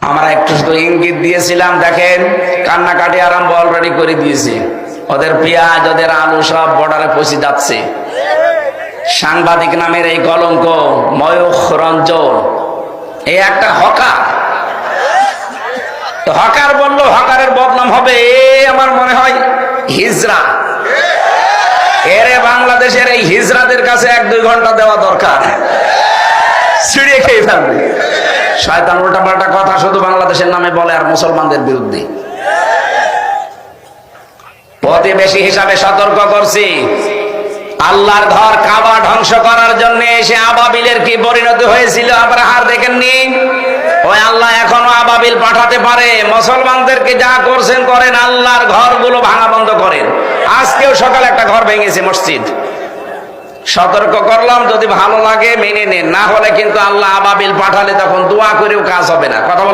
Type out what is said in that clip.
আমরা একটু শুধু ইঙ্গিত দিয়েছিলাম, দেখেন কান্নাকাটি আরম্ভ অলরেডি করে দিয়েছে। ওদের পেঁয়াজ, ওদের আলু সব বর্ডারে পৌঁছে যাচ্ছে। সাংবাদিক নামের এই কলঙ্ক ময়ূখ রঞ্জন, এই একটা হকার, হকার বললো হকারের বদনাম হবে। আমার মনে হয় হিজড়া, এরে বাংলাদেশের এই হিজড়াদের কাছে 1-2 ঘন্টা দেওয়া দরকার, ছিঁড়ে খেয়ে ফেলবে। শয়তান উল্টাপাল্টা কথা শুধু বাংলাদেশের নামে বলে আর মুসলমানদের বিরুদ্ধে। প্রতিবেশী হিসাবে সতর্ক করছি, আল্লাহর ঘর কাবা ধ্বংস করার জন্য এসে আবাবিলের কি পরিণতি হয়েছিল আব্রাহার দেখেননি? ওই আল্লাহ এখনো আবাবিল পাঠাতে পারে। মুসলমানদেরকে যা করছেন করেন, আল্লাহর ঘরগুলো ভাঙা বন্ধ করেন। আজকেও সকালে একটা ঘর ভেঙেছে, মসজিদ। সতর্ক করলাম, যদি ভালো লাগে মেনে নেন, না হলে কিন্তু আল্লাহ আবাবিল পাঠালে তখন দোয়া করেও কাজ হবে না। কথা